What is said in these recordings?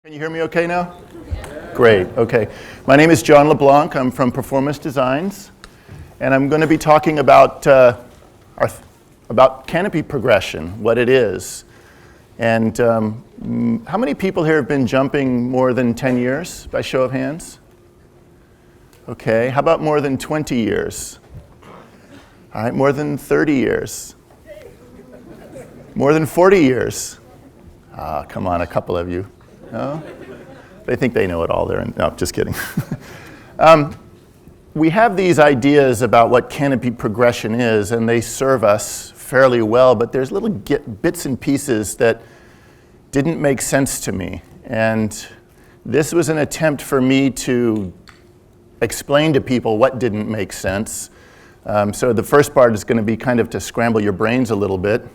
Can you hear me okay now? Great, okay. My name is John LeBlanc. I'm from Performance Designs, and I'm going to be talking about canopy progression, what it is. And how many people here have been jumping more than 10 years, by show of hands? Okay, how about more than 20 years? All right, more than 30 years? More than 40 years? Come on, a couple of you. No? They think they know it all. No, just kidding. We have these ideas about what canopy progression is, and they serve us fairly well, but there's little bits and pieces that didn't make sense to me. And this was an attempt for me to explain to people what didn't make sense. So the first part is going to be kind of to scramble your brains a little bit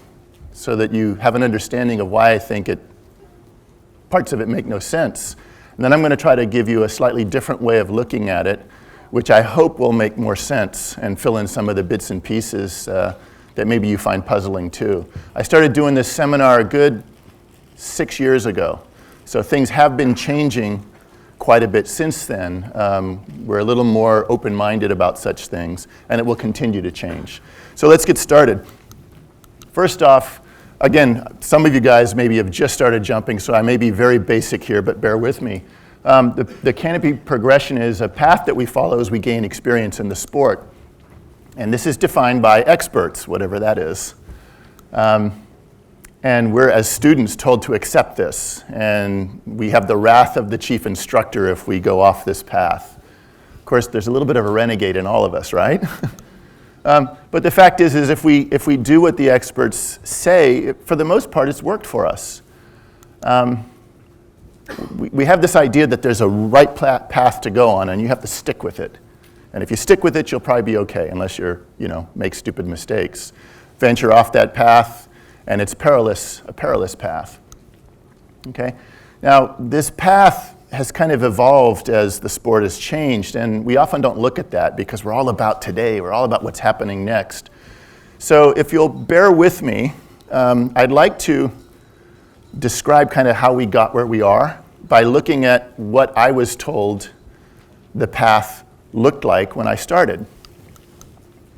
so that you have an understanding of why I think parts of it make no sense. And then I'm going to try to give you a slightly different way of looking at it, which I hope will make more sense and fill in some of the bits and pieces that maybe you find puzzling too. I started doing this seminar a good 6 years ago, so things have been changing quite a bit since then. We're a little more open-minded about such things, and it will continue to change. So let's get started. First off, again, some of you guys maybe have just started jumping, so I may be very basic here, but bear with me. The canopy progression is a path that we follow as we gain experience in the sport. And this is defined by experts, whatever that is. And we're, as students, told to accept this. And we have the wrath of the chief instructor if we go off this path. Of course, there's a little bit of a renegade in all of us, right? But the fact is if we do what the experts say, for the most part, it's worked for us. We have this idea that there's a right path to go on, and you have to stick with it. And if you stick with it, you'll probably be okay, unless make stupid mistakes. Venture off that path, and it's a perilous path. Okay? Now, this path has kind of evolved as the sport has changed, and we often don't look at that because we're all about today, we're all about what's happening next. So if you'll bear with me, I'd like to describe kind of how we got where we are by looking at what I was told the path looked like when I started.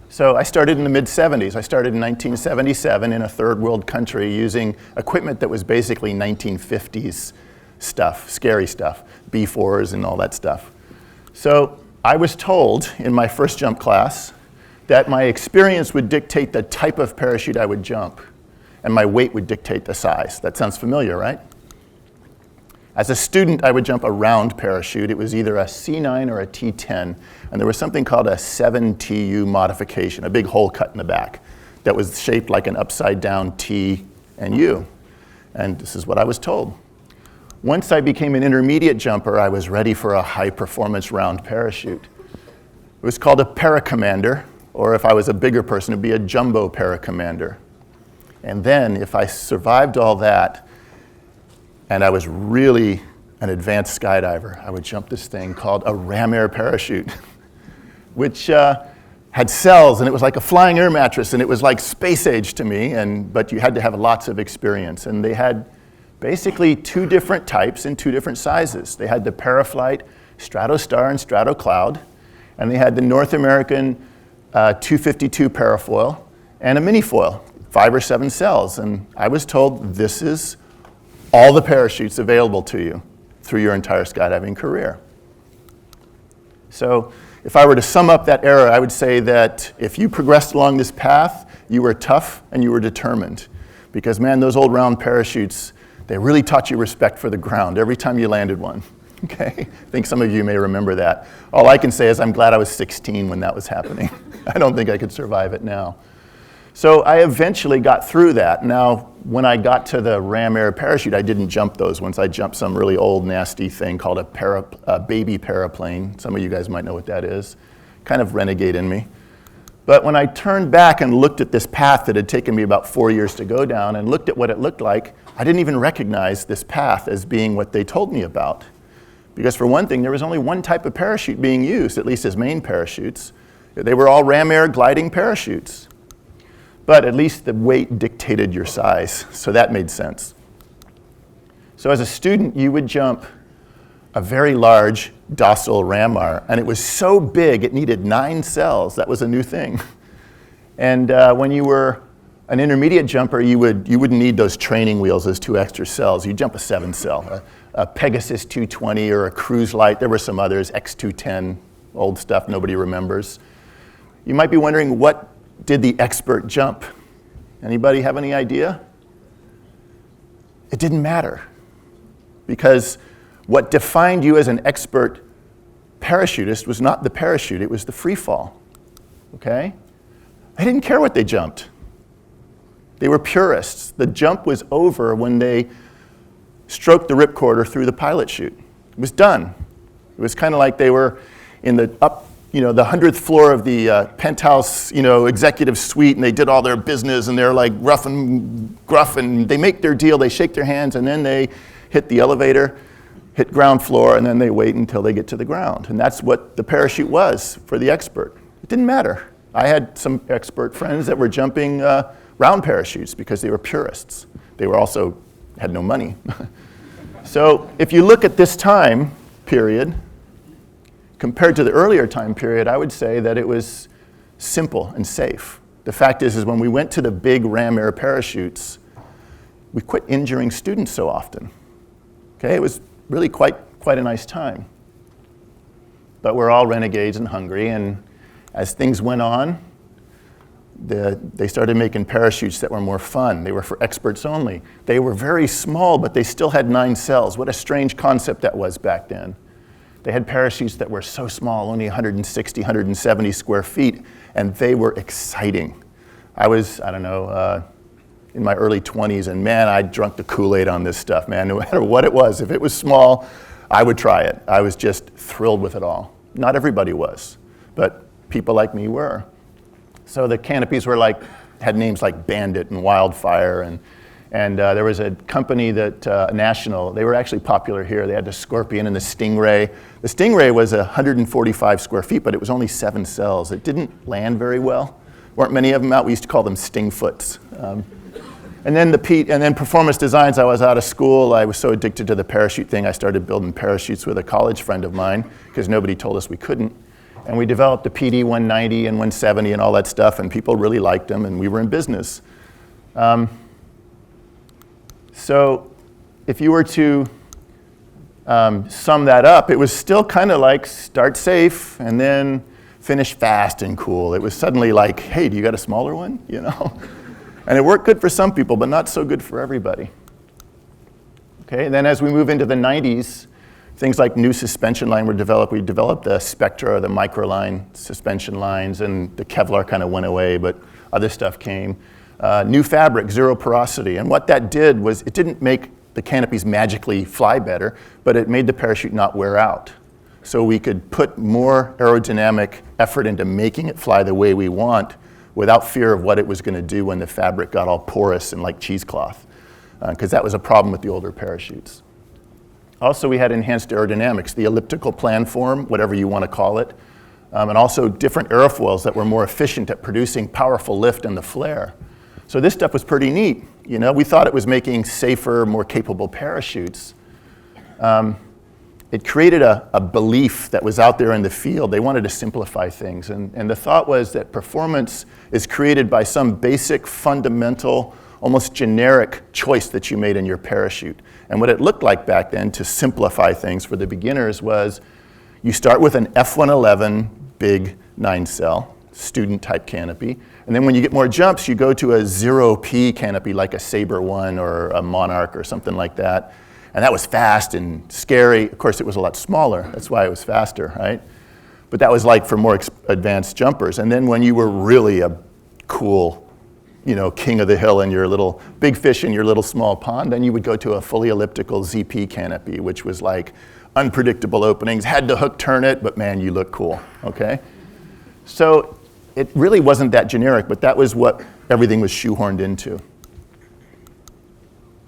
So I started in the mid-'70s. I started in 1977 in a third world country using equipment that was basically 1950s stuff, scary stuff, B4s and all that stuff. So I was told in my first jump class that my experience would dictate the type of parachute I would jump, and my weight would dictate the size. That sounds familiar, right? As a student, I would jump a round parachute. It was either a C9 or a T10, and there was something called a 7TU modification, a big hole cut in the back that was shaped like an upside down T and U. And this is what I was told. Once I became an intermediate jumper, I was ready for a high-performance round parachute. It was called a paracommander, or if I was a bigger person, it'd be a jumbo paracommander. And then, if I survived all that, and I was really an advanced skydiver, I would jump this thing called a ram air parachute, which had cells, and it was like a flying air mattress, and it was like space age to me, but you had to have lots of experience. And they had basically two different types in two different sizes. They had the Paraflight Stratostar and Stratocloud, and they had the North American 252 parafoil and a minifoil, 5 or 7 cells. And I was told this is all the parachutes available to you through your entire skydiving career. So if I were to sum up that era, I would say that if you progressed along this path, you were tough and you were determined. Because man, those old round parachutes, they really taught you respect for the ground every time you landed one. Okay? I think some of you may remember that. All I can say is I'm glad I was 16 when that was happening. I don't think I could survive it now. So I eventually got through that. Now, when I got to the ram air parachute, I didn't jump those ones. I jumped some really old, nasty thing called a baby paraplane. Some of you guys might know what that is. Kind of renegade in me. But when I turned back and looked at this path that had taken me about 4 years to go down and looked at what it looked like, I didn't even recognize this path as being what they told me about. Because for one thing, there was only one type of parachute being used, at least as main parachutes. They were all ram air gliding parachutes. But at least the weight dictated your size, so that made sense. So as a student, you would jump a very large, docile Ramar, and it was so big it needed 9 cells. That was a new thing. And when you were an intermediate jumper, you wouldn't need those training wheels, those 2 extra cells. You jump a 7-cell, a Pegasus 220 or a Cruise Light. There were some others, X210, old stuff nobody remembers. You might be wondering, what did the expert jump? Anybody have any idea? It didn't matter, because what defined you as an expert parachutist was not the parachute, it was the free fall, okay? I didn't care what they jumped. They were purists. The jump was over when they stroked the ripcord or threw the pilot chute. It was done. It was kind of like they were in the the 100th floor of the penthouse, executive suite, and they did all their business, and they're like rough and gruff, and they make their deal, they shake their hands, and then they hit the elevator, hit ground floor, and then they wait until they get to the ground. And that's what the parachute was for the expert. It didn't matter. I had some expert friends that were jumping round parachutes because they were purists. They were also had no money. So if you look at this time period, compared to the earlier time period, I would say that it was simple and safe. The fact is when we went to the big ram air parachutes, we quit injuring students so often. Okay, it was really quite a nice time. But we're all renegades and hungry, and as things went on, they started making parachutes that were more fun. They were for experts only. They were very small, but they still had 9 cells. What a strange concept that was back then. They had parachutes that were so small, only 160, 170 square feet, and they were exciting. I was, in my early 20s, and man, I drunk the Kool-Aid on this stuff, man. No matter what it was, if it was small, I would try it. I was just thrilled with it all. Not everybody was, but people like me were. So the canopies had names like Bandit and Wildfire, and there was a company that, National, they were actually popular here. They had the Scorpion and the Stingray. The Stingray was 145 square feet, but it was only 7 cells. It didn't land very well. Weren't many of them out. We used to call them Stingfoots. And then Performance Designs, I was out of school. I was so addicted to the parachute thing, I started building parachutes with a college friend of mine because nobody told us we couldn't. And we developed the PD 190 and 170 and all that stuff, and people really liked them, and we were in business. So if you were to sum that up, it was still kind of like start safe and then finish fast and cool. It was suddenly like, hey, do you got a smaller one? And it worked good for some people, but not so good for everybody. Okay, and then as we move into the 90s, things like new suspension line were developed. We developed the Spectra, the microline suspension lines, and the Kevlar kind of went away, but other stuff came. New fabric, zero porosity, and what that did was it didn't make the canopies magically fly better, but it made the parachute not wear out. So we could put more aerodynamic effort into making it fly the way we want without fear of what it was going to do when the fabric got all porous and like cheesecloth, because that was a problem with the older parachutes. Also, we had enhanced aerodynamics, the elliptical planform, whatever you want to call it, and also different airfoils that were more efficient at producing powerful lift in the flare. So this stuff was pretty neat. We thought it was making safer, more capable parachutes. It created a belief that was out there in the field. They wanted to simplify things. And the thought was that performance is created by some basic, fundamental, almost generic choice that you made in your parachute. And what it looked like back then, to simplify things for the beginners, was you start with an F111 big 9-cell student type canopy. And then when you get more jumps, you go to a 0P canopy like a Sabre 1 or a Monarch or something like that. And that was fast and scary. Of course, it was a lot smaller. That's why it was faster, right? But that was like for more advanced jumpers. And then when you were really a cool, king of the hill and your little big fish in your little small pond, then you would go to a fully elliptical ZP canopy, which was like unpredictable openings, had to hook turn it, but man, you look cool, okay? So it really wasn't that generic, but that was what everything was shoehorned into.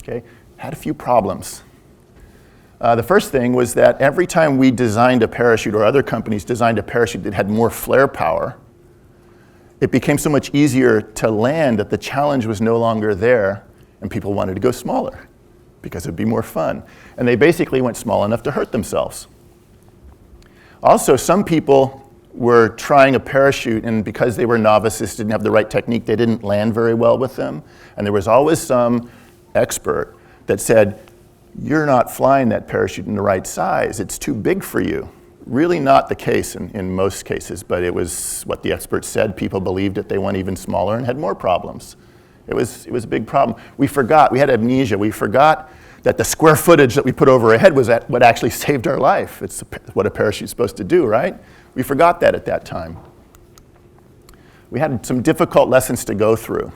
Okay, had a few problems. The first thing was that every time we designed a parachute, or other companies designed a parachute that had more flare power, it became so much easier to land that the challenge was no longer there, and people wanted to go smaller. because it'd be more fun. And they basically went small enough to hurt themselves. Also, some people were trying a parachute, and because they were novices, didn't have the right technique, they didn't land very well with them. And there was always some expert that said, you're not flying that parachute in the right size, it's too big for you. Really not the case in most cases, but it was what the experts said. People believed it, they went even smaller and had more problems. It was a big problem. We forgot, we had amnesia, we forgot that the square footage that we put over our head was what actually saved our life. It's what a parachute's supposed to do, right? We forgot that at that time. We had some difficult lessons to go through.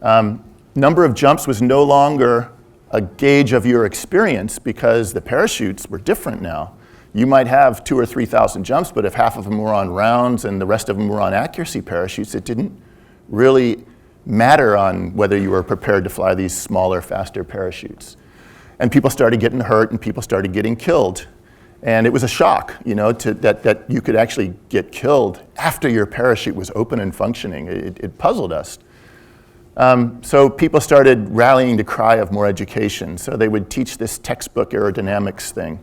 Number of jumps was no longer a gauge of your experience because the parachutes were different now. You might have 2,000 or 3,000 jumps, but if half of them were on rounds and the rest of them were on accuracy parachutes, it didn't really matter on whether you were prepared to fly these smaller, faster parachutes. And people started getting hurt and people started getting killed. And it was a shock, that you could actually get killed after your parachute was open and functioning. It puzzled us. So people started rallying the cry of more education. So they would teach this textbook aerodynamics thing.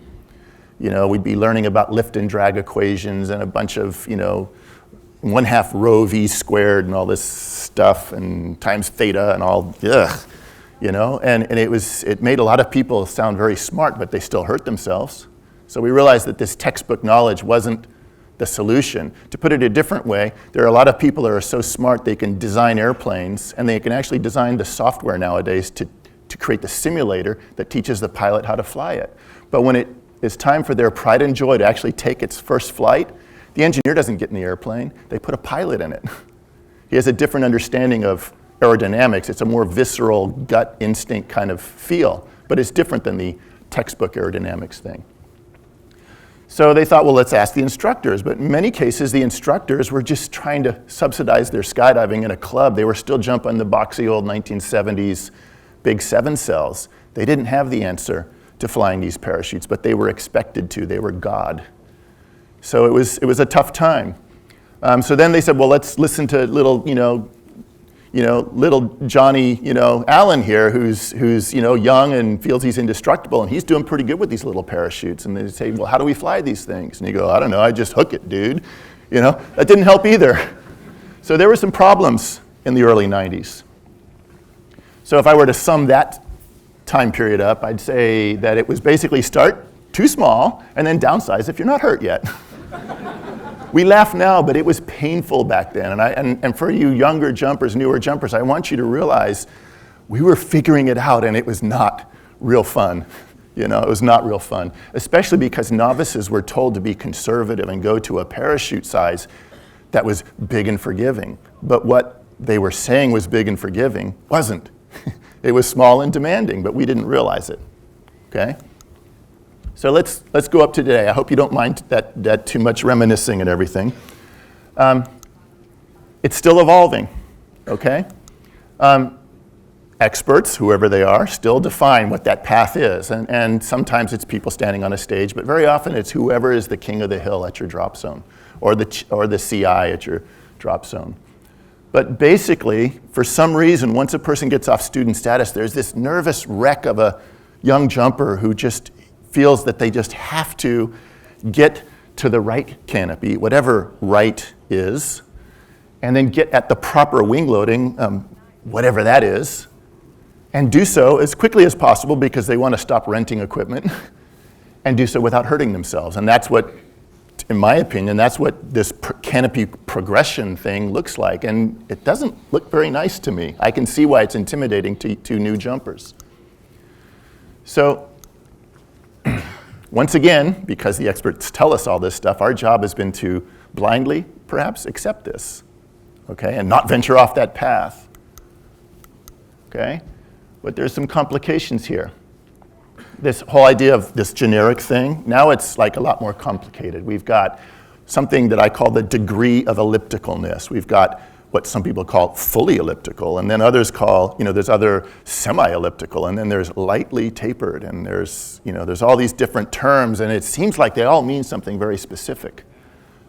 We'd be learning about lift and drag equations and a bunch of, 1/2 rho v squared and all this stuff and times theta and all, and it made a lot of people sound very smart, but they still hurt themselves. So we realized that this textbook knowledge wasn't the solution. To put it a different way, there are a lot of people that are so smart they can design airplanes, and they can actually design the software nowadays to create the simulator that teaches the pilot how to fly it. But when it is time for their pride and joy to actually take its first flight, the engineer doesn't get in the airplane, they put a pilot in it. He has a different understanding of aerodynamics. It's a more visceral, gut instinct kind of feel, but it's different than the textbook aerodynamics thing. So they thought, well, let's ask the instructors. But in many cases, the instructors were just trying to subsidize their skydiving in a club. They were still jumping the boxy old 1970s big 7 cells. They didn't have the answer to flying these parachutes, but they were expected to. They were God. So it was a tough time. So then they said, well, let's listen to little Johnny, Allen here, who's young and feels he's indestructible, and he's doing pretty good with these little parachutes. And they say, well, how do we fly these things? And you go, I don't know, I just hook it, dude. That didn't help either. So there were some problems in the early 90s. So if I were to sum that time period up, I'd say that it was basically start too small and then downsize if you're not hurt yet. We laugh now, but it was painful back then. And for you younger jumpers, newer jumpers, I want you to realize we were figuring it out and it was not real fun. It was not real fun, especially because novices were told to be conservative and go to a parachute size that was big and forgiving. But what they were saying was big and forgiving wasn't. It was small and demanding, but we didn't realize it, okay? So let's go up to today. I hope you don't mind that too much reminiscing and everything. It's still evolving, okay? Experts, whoever they are, still define what that path is. And sometimes it's people standing on a stage, but very often it's whoever is the king of the hill at your drop zone or the CI at your drop zone. But basically, for some reason, once a person gets off student status, there's this nervous wreck of a young jumper who just feels that they just have to get to the right canopy, whatever right is, and then get at the proper wing loading, whatever that is, and do so as quickly as possible because they want to stop renting equipment and do so without hurting themselves. And that's what, in my opinion, that's what this canopy progression thing looks like. And it doesn't look very nice to me. I can see why it's intimidating to new jumpers. So, once again, because the experts tell us all this stuff, our job has been to blindly, perhaps, accept this, okay, and not venture off that path, okay? But there's some complications here. This whole idea of this generic thing, now it's like a lot more complicated. We've got something that I call the degree of ellipticalness. We've got what some people call fully elliptical, and then others call, there's other semi-elliptical, and then there's lightly tapered, and there's all these different terms, and it seems like they all mean something very specific.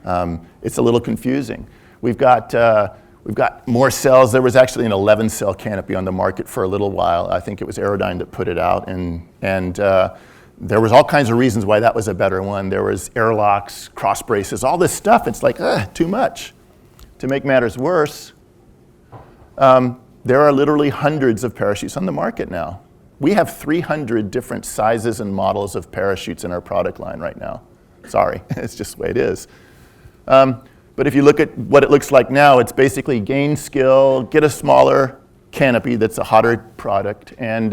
It's a little confusing. We've got We've got more cells. There was actually an 11-cell canopy on the market for a little while. I think it was Aerodyne that put it out, and there was all kinds of reasons why that was a better one. There was airlocks, cross braces, all this stuff. It's like, too much. To make matters worse, there are literally hundreds of parachutes on the market now. We have 300 different sizes and models of parachutes in our product line right now. Sorry, it's just the way it is. But if you look at what it looks like now, it's basically gain skill, get a smaller canopy that's a hotter product, and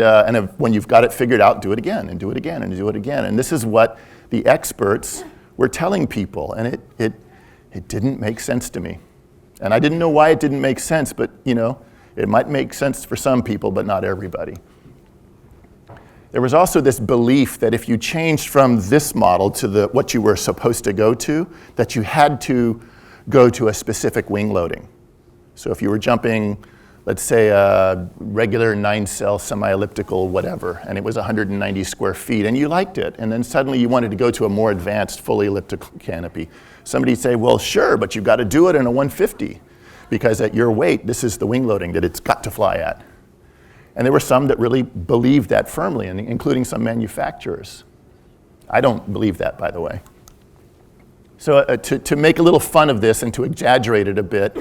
when you've got it figured out, do it again, and do it again, and do it again. And this is what the experts were telling people, and it didn't make sense to me. And I didn't know why it didn't make sense, but it might make sense for some people, but not everybody. There was also this belief that if you changed from this model to what you were supposed to go to, that you had to go to a specific wing loading. So if you were jumping, let's say a regular 9-cell semi-elliptical whatever, and it was 190 square feet, and you liked it, and then suddenly you wanted to go to a more advanced, fully elliptical canopy. Somebody'd say, well, sure, but you've got to do it in a 150, because at your weight, this is the wing loading that it's got to fly at. And there were some that really believed that firmly, including some manufacturers. I don't believe that, by the way. So to make a little fun of this and to exaggerate it a bit,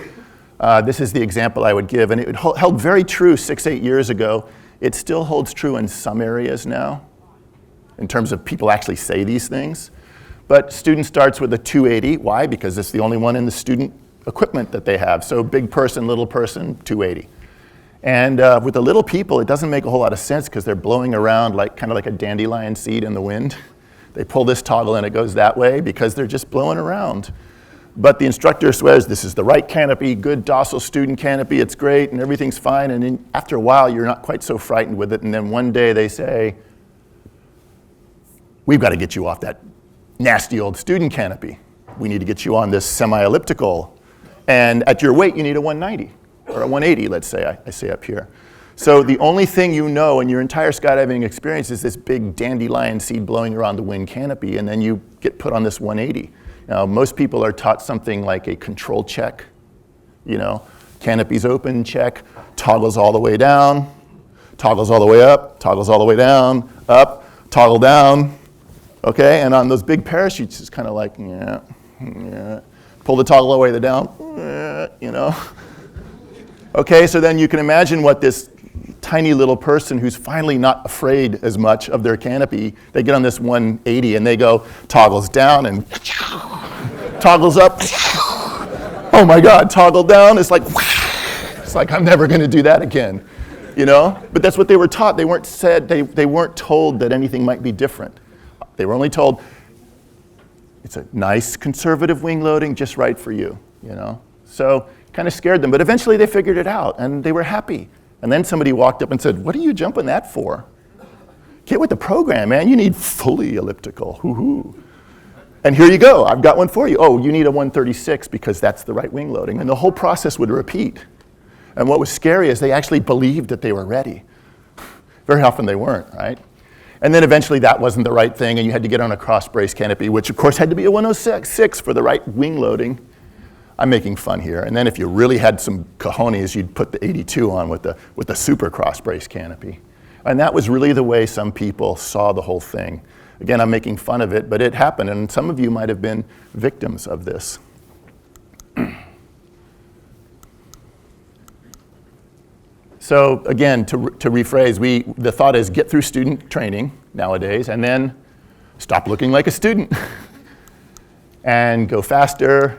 this is the example I would give. And it held very true 6-8 years ago. It still holds true in some areas now, in terms of people actually say these things. But student starts with a 280. Why? Because it's the only one in the student equipment that they have. So big person, little person, 280. And with the little people, it doesn't make a whole lot of sense because they're blowing around kind of like a dandelion seed in the wind. They pull this toggle and it goes that way because they're just blowing around. But the instructor swears this is the right canopy, good docile student canopy, it's great and everything's fine. And then after a while, you're not quite so frightened with it. And then one day they say, we've got to get you off that nasty old student canopy. We need to get you on this semi-elliptical. And at your weight, you need a 190. Or a 180, let's say, I say up here. So the only thing you know in your entire skydiving experience is this big dandelion seed blowing around the wing canopy, and then you get put on this 180. Now, most people are taught something like a control check. Canopy's open, check, toggles all the way down, toggles all the way up, toggles all the way down, up, toggle down. Okay, and on those big parachutes, it's kind of like, yeah. Pull the toggle all the way down, Okay, so then you can imagine what this tiny little person who's finally not afraid as much of their canopy, they get on this 180 and they go toggles down and toggles up. Oh my God, toggle down. It's like I'm never going to do that again, But that's what they were taught. They weren't told that anything might be different. They were only told it's a nice conservative wing loading, just right for you, So kind of scared them, but eventually they figured it out and they were happy. And then somebody walked up and said, what are you jumping that for? Get with the program, man. You need fully elliptical. Hoo-hoo. And here you go. I've got one for you. Oh, you need a 136 because that's the right wing loading. And the whole process would repeat. And what was scary is they actually believed that they were ready. Very often they weren't, right? And then eventually that wasn't the right thing and you had to get on a cross brace canopy, which of course had to be a 106 for the right wing loading. I'm making fun here. And then if you really had some cojones, you'd put the 82 on with the super cross brace canopy. And that was really the way some people saw the whole thing. Again, I'm making fun of it, but it happened, and some of you might have been victims of this. So again, to rephrase, the thought is get through student training nowadays, and then stop looking like a student. And go faster,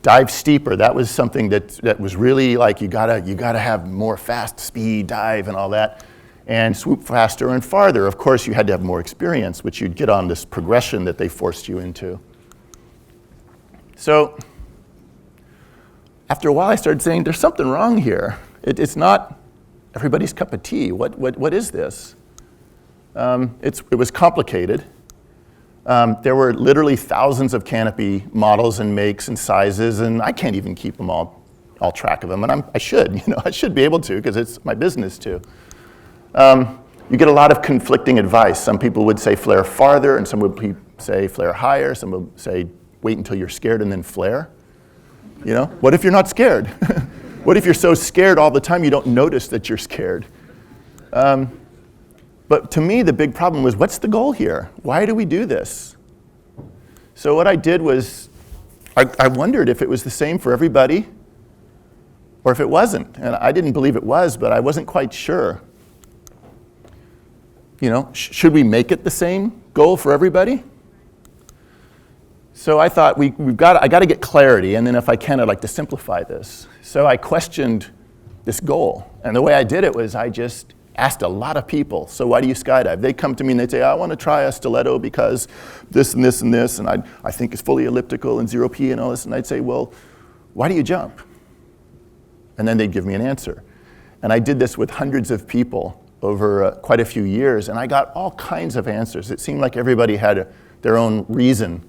dive steeper. That was something that was really like you gotta have more fast speed dive and all that, and swoop faster and farther. Of course, you had to have more experience, which you'd get on this progression that they forced you into. So after a while, I started saying, there's something wrong here. It's not everybody's cup of tea. What is this? It was complicated. There were literally thousands of canopy models and makes and sizes, and I can't even keep them all track of them, and I should, I should be able to because it's my business too. You get a lot of conflicting advice. Some people would say flare farther, and some would say flare higher. Some would say wait until you're scared and then flare. What if you're not scared? What if you're so scared all the time you don't notice that you're scared? But to me, the big problem was, what's the goal here? Why do we do this? So what I did was, I wondered if it was the same for everybody or if it wasn't. And I didn't believe it was, but I wasn't quite sure. You know, should we make it the same goal for everybody? So I thought I got to get clarity, and then if I can, I'd like to simplify this. So I questioned this goal, and the way I did it was I just asked a lot of people, so why do you skydive? They come to me and they say, I want to try a stiletto because this and this and this, and I think it's fully elliptical and 0P and all this, and I'd say, well, why do you jump? And then they'd give me an answer. And I did this with hundreds of people over quite a few years, and I got all kinds of answers. It seemed like everybody had their own reason.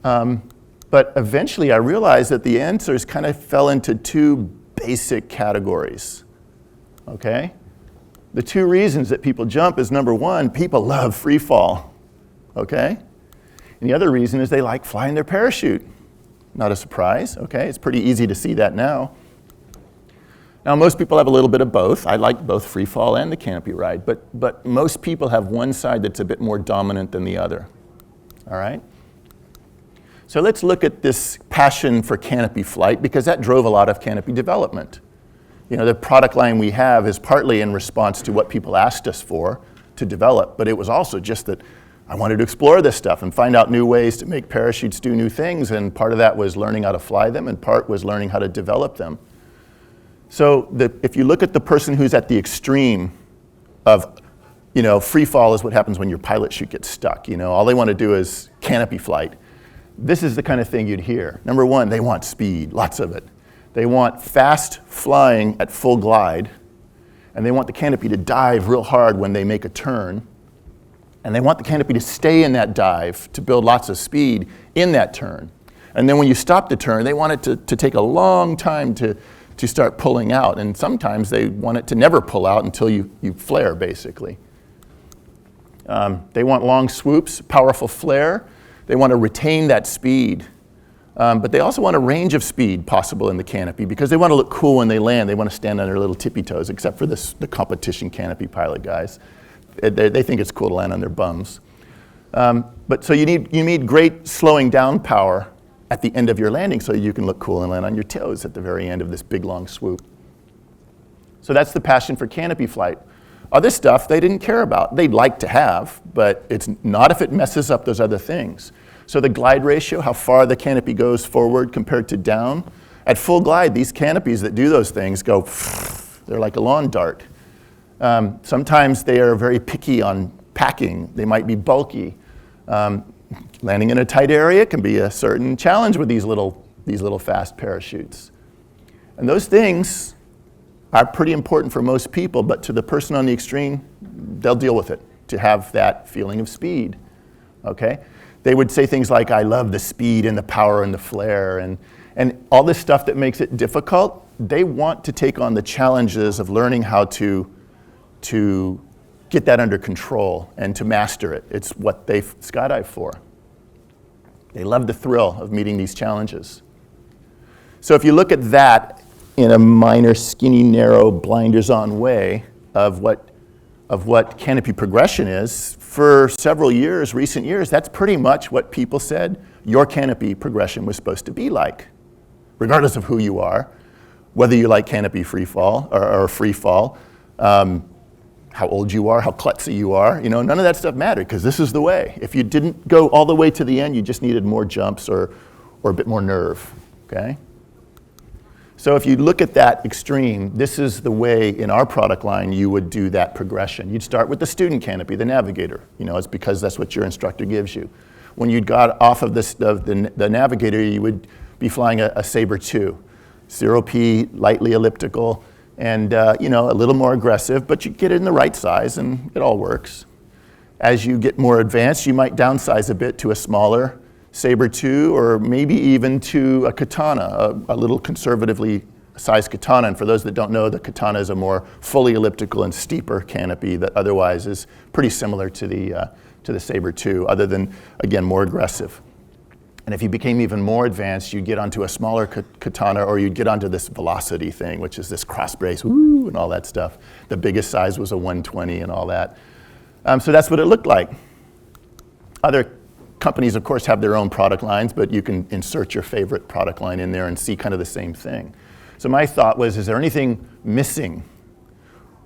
But eventually I realized that the answers kind of fell into two basic categories, okay? The two reasons that people jump is, number one, people love free fall, okay? And the other reason is they like flying their parachute. Not a surprise, okay? It's pretty easy to see that now. Now, most people have a little bit of both. I like both free fall and the canopy ride, but most people have one side that's a bit more dominant than the other, all right? So let's look at this passion for canopy flight, because that drove a lot of canopy development. You know, the product line we have is partly in response to what people asked us for to develop, but it was also just that I wanted to explore this stuff and find out new ways to make parachutes do new things, and part of that was learning how to fly them, and part was learning how to develop them. So if you look at the person who's at the extreme of, you know, free fall is what happens when your pilot chute gets stuck. You know, all they want to do is canopy flight. This is the kind of thing you'd hear. Number one, they want speed, lots of it. They want fast flying at full glide, and they want the canopy to dive real hard when they make a turn, and they want the canopy to stay in that dive to build lots of speed in that turn. And then when you stop the turn, they want it to take a long time to start pulling out, and sometimes they want it to never pull out until you flare, basically. They want long swoops, powerful flare. They want to retain that speed. But they also want a range of speed possible in the canopy, because they want to look cool when they land. They want to stand on their little tippy toes, except for the competition canopy pilot guys. They think it's cool to land on their bums. But so you need great slowing down power at the end of your landing so you can look cool and land on your toes at the very end of this big long swoop. So that's the passion for canopy flight. Other stuff they didn't care about. They'd like to have, but it's not if it messes up those other things. So the glide ratio, how far the canopy goes forward compared to down. At full glide, these canopies that do those things go, they're like a lawn dart. Sometimes they are very picky on packing. They might be bulky. Landing in a tight area can be a certain challenge with these little fast parachutes. And those things are pretty important for most people, but to the person on the extreme, they'll deal with it to have that feeling of speed, okay? They would say things like, I love the speed and the power and the flare and all this stuff that makes it difficult. They want to take on the challenges of learning how to get that under control and to master it. It's what they skydive for. They love the thrill of meeting these challenges. So if you look at that in a minor, skinny, narrow, blinders-on way of what canopy progression is, for several years, recent years, that's pretty much what people said your canopy progression was supposed to be like, regardless of who you are, whether you like canopy free fall or free fall, how old you are, how klutzy you are, you know, none of that stuff mattered, because this is the way. If you didn't go all the way to the end, you just needed more jumps or a bit more nerve, okay? So if you look at that extreme, this is the way in our product line you would do that progression. You'd start with the student canopy, the navigator. You know, it's because that's what your instructor gives you. When you got off of the navigator, you would be flying a Sabre 2, 0P, lightly elliptical, and you know, a little more aggressive, but you get it in the right size and it all works. As you get more advanced, you might downsize a bit to a smaller Sabre 2, or maybe even to a Katana, a little conservatively sized Katana. And for those that don't know, the Katana is a more fully elliptical and steeper canopy that otherwise is pretty similar to the Sabre 2, other than, again, more aggressive. And if you became even more advanced, you'd get onto a smaller katana, or you'd get onto this velocity thing, which is this cross brace, woo, and all that stuff. The biggest size was a 120 and all that. So that's what it looked like. Other companies, of course, have their own product lines, but you can insert your favorite product line in there and see kind of the same thing. So my thought was, is there anything missing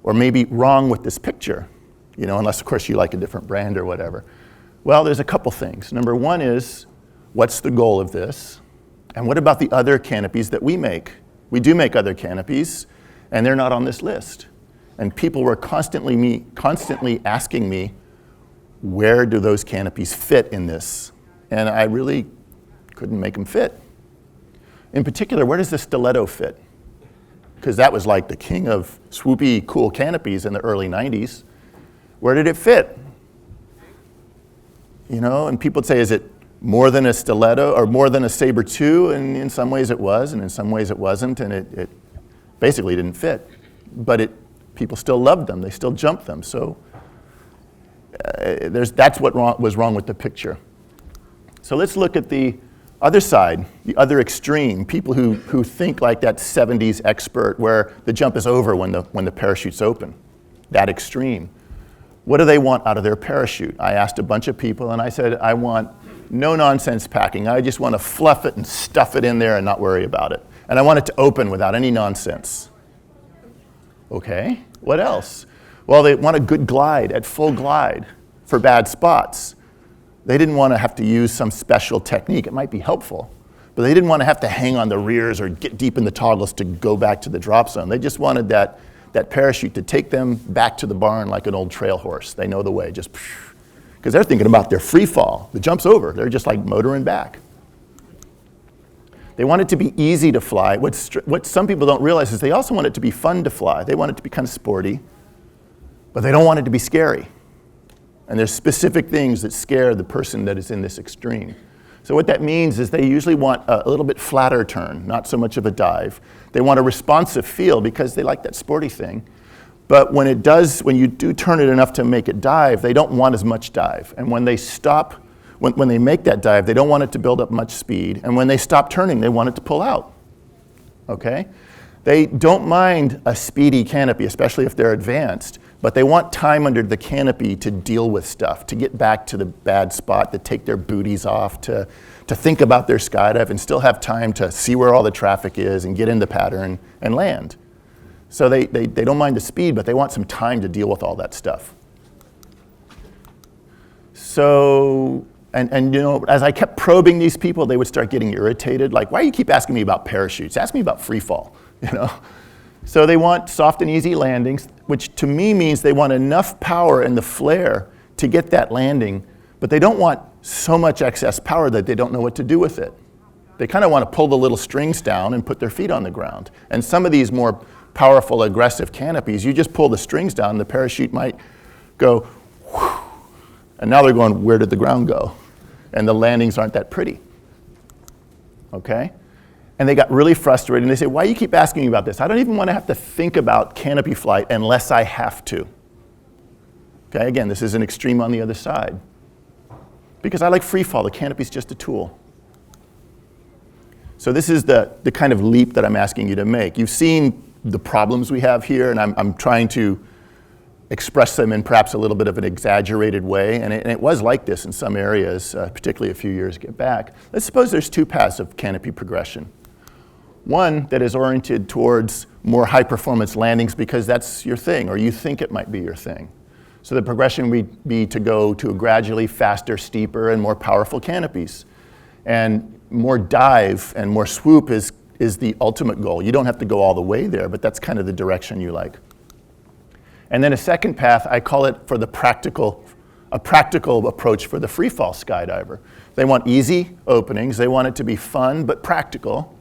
or maybe wrong with this picture? You know, unless, of course, you like a different brand or whatever. Well, there's a couple things. Number one is, what's the goal of this? And what about the other canopies that we make? We do make other canopies, and they're not on this list. And people were constantly asking me, where do those canopies fit in this? And I really couldn't make them fit. In particular, where does the stiletto fit? Because that was like the king of swoopy, cool canopies in the early 90s. Where did it fit? You know, and people would say, is it more than a stiletto or more than a Saber 2? And in some ways it was, and in some ways it wasn't, and it basically didn't fit. But people still loved them, they still jumped them. So that's what was wrong with the picture. So let's look at the other side, the other extreme, people who think like that 70s expert where the jump is over when the parachute's open, that extreme. What do they want out of their parachute? I asked a bunch of people and I said, I want no nonsense packing. I just want to fluff it and stuff it in there and not worry about it. And I want it to open without any nonsense. Okay, what else? Well, they want a good glide, at full glide, for bad spots. They didn't want to have to use some special technique. It might be helpful, but they didn't want to have to hang on the rears or get deep in the toggles to go back to the drop zone. They just wanted that parachute to take them back to the barn like an old trail horse. They know the way, just because they're thinking about their free fall. The jump's over. They're just like motoring back. They want it to be easy to fly. What some people don't realize is they also want it to be fun to fly. They want it to be kind of sporty, but they don't want it to be scary. And there's specific things that scare the person that is in this extreme. So what that means is they usually want a little bit flatter turn, not so much of a dive. They want a responsive feel because they like that sporty thing. But when you do turn it enough to make it dive, they don't want as much dive. And when they stop, when they make that dive, they don't want it to build up much speed. And when they stop turning, they want it to pull out. Okay? They don't mind a speedy canopy, especially if they're advanced, but they want time under the canopy to deal with stuff, to get back to the bad spot, to take their booties off, to think about their skydive and still have time to see where all the traffic is and get in the pattern and land. So they don't mind the speed, but they want some time to deal with all that stuff. So, and you know, as I kept probing these people, they would start getting irritated. Like, why do you keep asking me about parachutes? Ask me about free fall, you know? So they want soft and easy landings, which to me means they want enough power in the flare to get that landing, but they don't want so much excess power that they don't know what to do with it. They kind of want to pull the little strings down and put their feet on the ground. And some of these more powerful, aggressive canopies, you just pull the strings down, the parachute might go, whew, and now they're going, where did the ground go? And the landings aren't that pretty, okay? And they got really frustrated, and they say, why do you keep asking me about this? I don't even want to have to think about canopy flight unless I have to. Okay, again, this is an extreme on the other side. Because I like free fall, the canopy's just a tool. So this is the kind of leap that I'm asking you to make. You've seen the problems we have here, and I'm trying to express them in perhaps a little bit of an exaggerated way, and it was like this in some areas, particularly a few years back. Let's suppose there's two paths of canopy progression. One that is oriented towards more high-performance landings because that's your thing, or you think it might be your thing. So the progression would be to go to a gradually faster, steeper, and more powerful canopies. And more dive and more swoop is the ultimate goal. You don't have to go all the way there, but that's kind of the direction you like. And then a second path, I call it a practical approach for the free fall skydiver. They want easy openings. They want it to be fun but practical.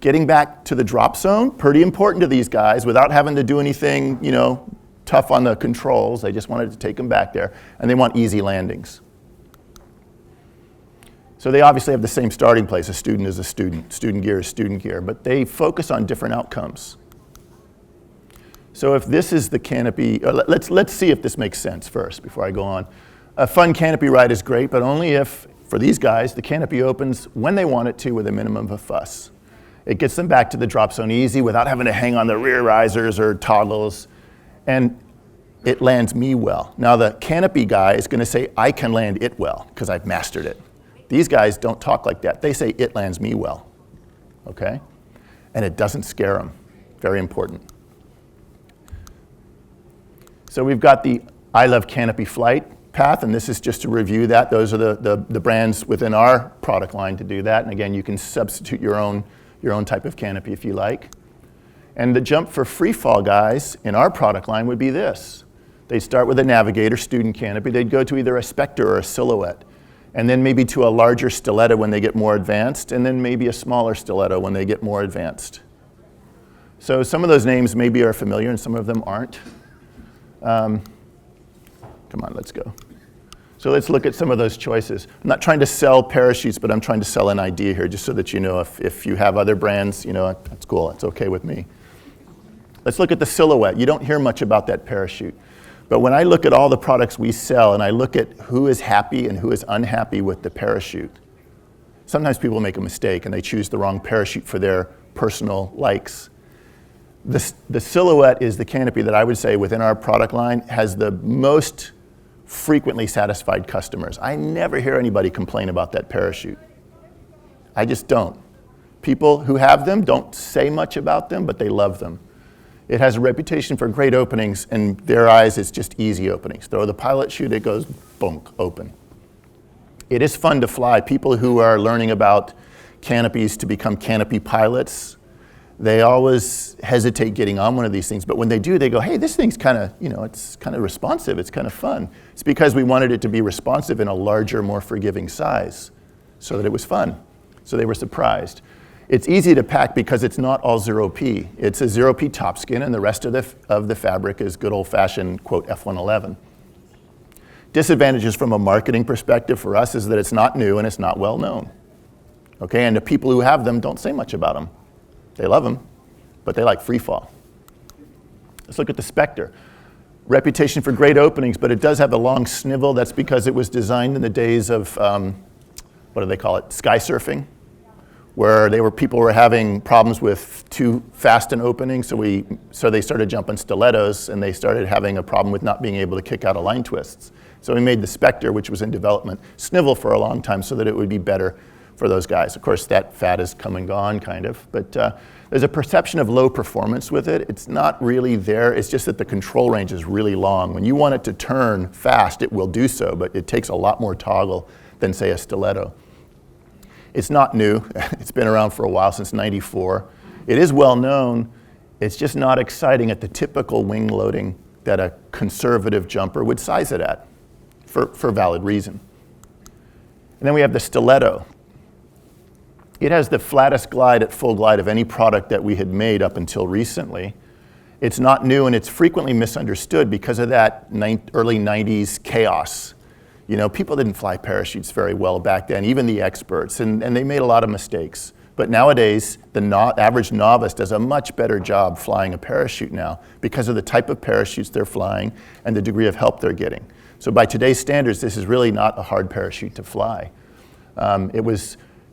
Getting back to the drop zone, pretty important to these guys without having to do anything, you know, tough on the controls. They just wanted to take them back there. And they want easy landings. So they obviously have the same starting place. A student is a student. Student gear is student gear. But they focus on different outcomes. So if this is the canopy, let's see if this makes sense first before I go on. A fun canopy ride is great, but only if For these guys, the canopy opens when they want it to with a minimum of a fuss. It gets them back to the drop zone easy without having to hang on the rear risers or toggles, and it lands me well. Now the canopy guy is going to say, I can land it well because I've mastered it. These guys don't talk like that. They say, it lands me well, okay? And it doesn't scare them. Very important. So we've got the I Love Canopy Flight path, and this is just to review that. Those are the brands within our product line to do that. And again, you can substitute your own type of canopy if you like. And the jump for free fall guys in our product line would be this. They'd start with a Navigator student canopy. They'd go to either a Spectre or a Silhouette, and then maybe to a larger Stiletto when they get more advanced, and then maybe a smaller Stiletto when they get more advanced. So some of those names maybe are familiar and some of them aren't. Come on, let's go. So let's look at some of those choices. I'm not trying to sell parachutes, but I'm trying to sell an idea here, just so that you know if you have other brands, you know, that's cool, it's okay with me. Let's look at the Silhouette. You don't hear much about that parachute. But when I look at all the products we sell and I look at who is happy and who is unhappy with the parachute, sometimes people make a mistake and they choose the wrong parachute for their personal likes. The Silhouette is the canopy that I would say within our product line has the most frequently satisfied customers. I never hear anybody complain about that parachute. I just don't. People who have them don't say much about them, but they love them. It has a reputation for great openings. In their eyes, it's just easy openings. Throw the pilot chute, it goes, boom, open. It is fun to fly. People who are learning about canopies to become canopy pilots, they always hesitate getting on one of these things, but when they do, they go, hey, this thing's kind of, you know, it's kind of responsive, it's kind of fun. It's because we wanted it to be responsive in a larger, more forgiving size so that it was fun. So they were surprised. It's easy to pack because it's not all 0P. It's a 0P top skin, and the rest of the fabric is good old-fashioned, quote, F111. Disadvantages from a marketing perspective for us is that it's not new and it's not well known. Okay, and the people who have them don't say much about them. They love them, but they like free fall. Let's look at the Spectre. Reputation for great openings, but it does have a long snivel. That's because it was designed in the days of, what do they call it, sky surfing, where people were having problems with too fast an opening, so they started jumping stilettos, and they started having a problem with not being able to kick out of line twists. So we made the Spectre, which was in development, snivel for a long time so that it would be better for those guys. Of course, that fad has come and gone, kind of, but there's a perception of low performance with it. It's not really there. It's just that the control range is really long. When you want it to turn fast, it will do so, but it takes a lot more toggle than, say, a stiletto. It's not new. It's been around for a while, since '94. It is well known. It's just not exciting at the typical wing loading that a conservative jumper would size it at, for valid reason. And then we have the Stiletto. It has the flattest glide at full glide of any product that we had made up until recently. It's not new, and it's frequently misunderstood because of that early 90s chaos. You know, people didn't fly parachutes very well back then, even the experts, and they made a lot of mistakes. But nowadays, the average novice does a much better job flying a parachute now because of the type of parachutes they're flying and the degree of help they're getting. So by today's standards, this is really not a hard parachute to fly.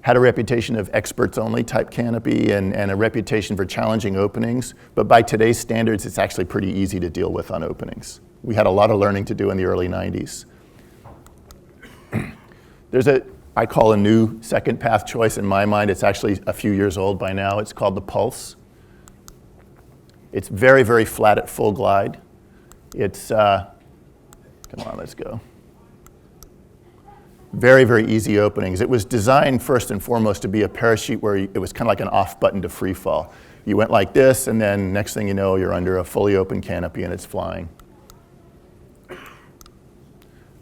Had a reputation of experts-only type canopy and a reputation for challenging openings, but by today's standards, it's actually pretty easy to deal with on openings. We had a lot of learning to do in the early 90s. There's I call a new second path choice in my mind. It's actually a few years old by now. It's called the Pulse. It's very, very flat at full glide. It's, come on, let's go. Very, very easy openings. It was designed first and foremost to be a parachute where it was kind of like an off button to free fall. You went like this, and then next thing you know, you're under a fully open canopy and it's flying.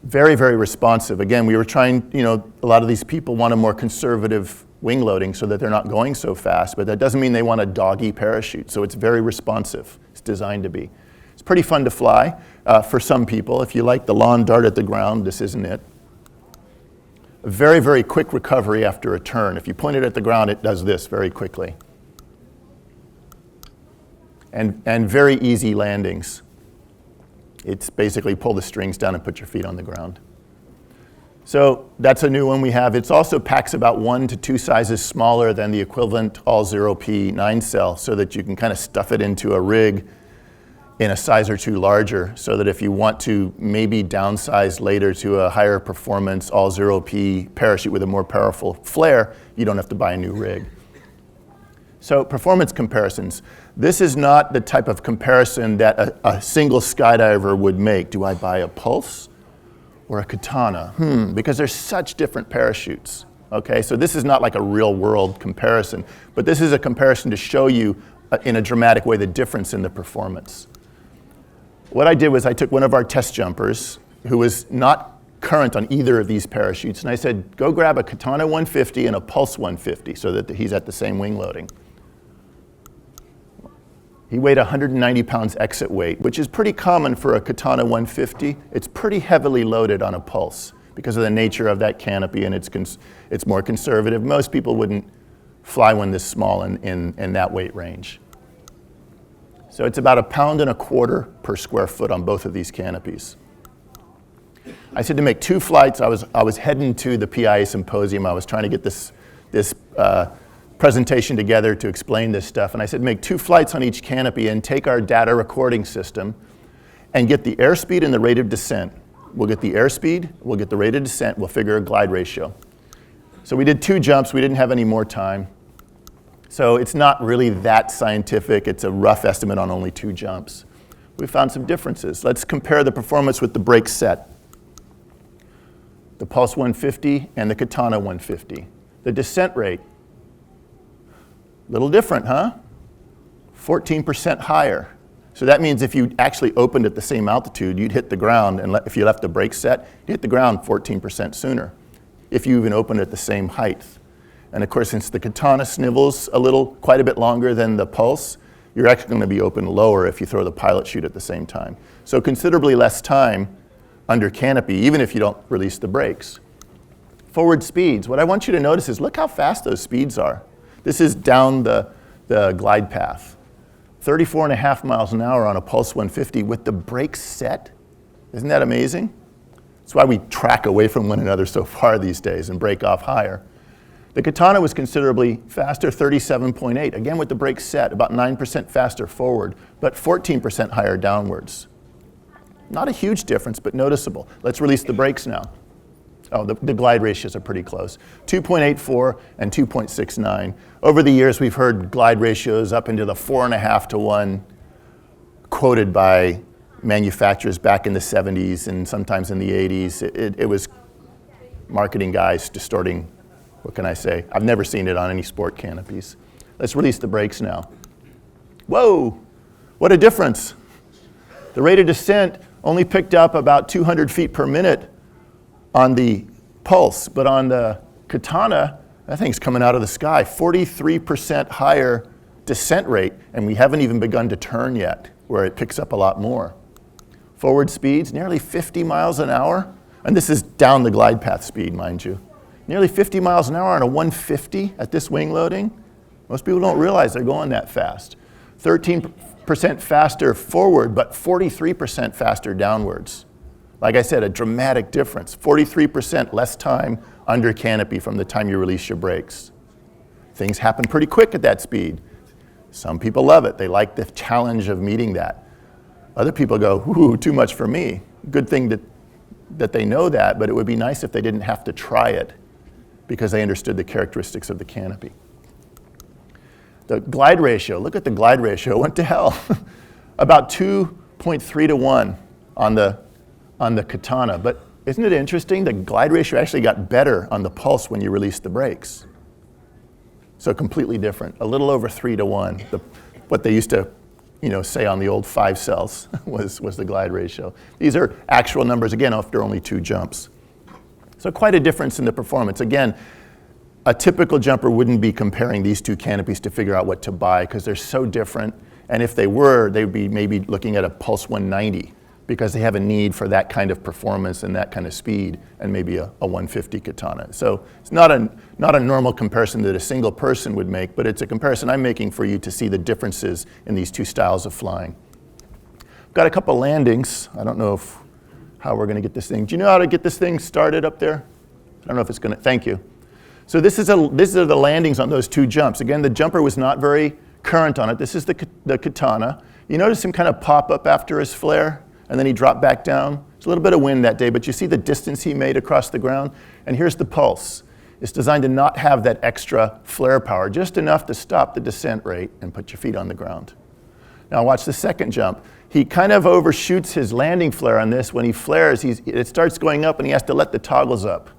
Very, very responsive. Again, we were trying, you know, a lot of these people want a more conservative wing loading so that they're not going so fast, but that doesn't mean they want a doggy parachute. So it's very responsive. It's designed to be. It's pretty fun to fly for some people. If you like the lawn dart at the ground, this isn't it. A very, very quick recovery after a turn. If you point it at the ground, it does this very quickly. And very easy landings. It's basically pull the strings down and put your feet on the ground. So that's a new one we have. It also packs about 1 to 2 sizes smaller than the equivalent all-0P 9-cell, so that you can kind of stuff it into a rig in a size or 2 larger, so that if you want to maybe downsize later to a higher performance all-0P parachute with a more powerful flare, you don't have to buy a new rig. So performance comparisons. This is not the type of comparison that a single skydiver would make. Do I buy a Pulse or a Katana? Because they're such different parachutes. Okay, so this is not like a real world comparison, but this is a comparison to show you in a dramatic way the difference in the performance. What I did was I took one of our test jumpers who was not current on either of these parachutes, and I said, go grab a Katana 150 and a Pulse 150 so that he's at the same wing loading. He weighed 190 pounds exit weight, which is pretty common for a Katana 150. It's pretty heavily loaded on a Pulse because of the nature of that canopy, and it's more conservative. Most people wouldn't fly one this small in that weight range. So it's about 1.25 pounds per square foot on both of these canopies. I said to make 2 flights. I was heading to the PIA symposium. I was trying to get this presentation together to explain this stuff. And I said make 2 flights on each canopy and take our data recording system and get the airspeed and the rate of descent. We'll get the airspeed, we'll get the rate of descent, we'll figure a glide ratio. So we did 2 jumps. We didn't have any more time. So it's not really that scientific. It's a rough estimate on only 2 jumps. We found some differences. Let's compare the performance with the brake set. The Pulse 150 and the Katana 150. The descent rate, a little different, huh? 14% higher. So that means if you actually opened at the same altitude, you'd hit the ground, and if you left the brake set, you'd hit the ground 14% sooner, if you even opened at the same height. And of course, since the Katana snivels quite a bit longer than the Pulse, you're actually going to be open lower if you throw the pilot chute at the same time. So considerably less time under canopy, even if you don't release the brakes. Forward speeds. What I want you to notice is look how fast those speeds are. This is down the glide path. 34.5 miles an hour on a Pulse 150 with the brakes set. Isn't that amazing? That's why we track away from one another so far these days and break off higher. The Katana was considerably faster, 37.8, again with the brakes set, about 9% faster forward, but 14% higher downwards. Not a huge difference, but noticeable. Let's release the brakes now. Oh, the glide ratios are pretty close. 2.84 and 2.69. Over the years, we've heard glide ratios up into the 4.5 to 1, quoted by manufacturers back in the 70s and sometimes in the 80s. It was marketing guys distorting. What can I say? I've never seen it on any sport canopies. Let's release the brakes now. Whoa, what a difference. The rate of descent only picked up about 200 feet per minute on the Pulse, but on the Katana, that thing's coming out of the sky. 43% higher descent rate, and we haven't even begun to turn yet, where it picks up a lot more. Forward speeds, nearly 50 miles an hour, and this is down the glide path speed, mind you. Nearly 50 miles an hour on a 150 at this wing loading. Most people don't realize they're going that fast. 13% faster forward, but 43% faster downwards. Like I said, a dramatic difference. 43% less time under canopy from the time you release your brakes. Things happen pretty quick at that speed. Some people love it. They like the challenge of meeting that. Other people go, ooh, too much for me. Good thing that they know that, but it would be nice if they didn't have to try it because they understood the characteristics of the canopy. The glide ratio, look at the glide ratio, what the hell? About 2.3 to 1 on the Katana, but isn't it interesting? The glide ratio actually got better on the Pulse when you released the brakes. So completely different, a little over 3 to 1. What they used to say on the old 5 cells was the glide ratio. These are actual numbers, again, after only 2 jumps. So quite a difference in the performance. Again, a typical jumper wouldn't be comparing these 2 canopies to figure out what to buy because they're so different. And if they were, they would be maybe looking at a Pulse 190 because they have a need for that kind of performance and that kind of speed, and maybe a 150 Katana. So it's not a normal comparison that a single person would make, but it's a comparison I'm making for you to see the differences in these 2 styles of flying. I've got a couple landings. I don't know how we're going to get this thing. Do you know how to get this thing started up there? I don't know if it's going to, thank you. So this are the landings on those 2 jumps. Again, the jumper was not very current on it. This is the Katana. You notice him kind of pop up after his flare, and then he dropped back down. There's a little bit of wind that day, but you see the distance he made across the ground? And here's the pulse. It's designed to not have that extra flare power, just enough to stop the descent rate and put your feet on the ground. Now watch the second jump. He kind of overshoots his landing flare on this. When he flares, it starts going up and he has to let the toggles up.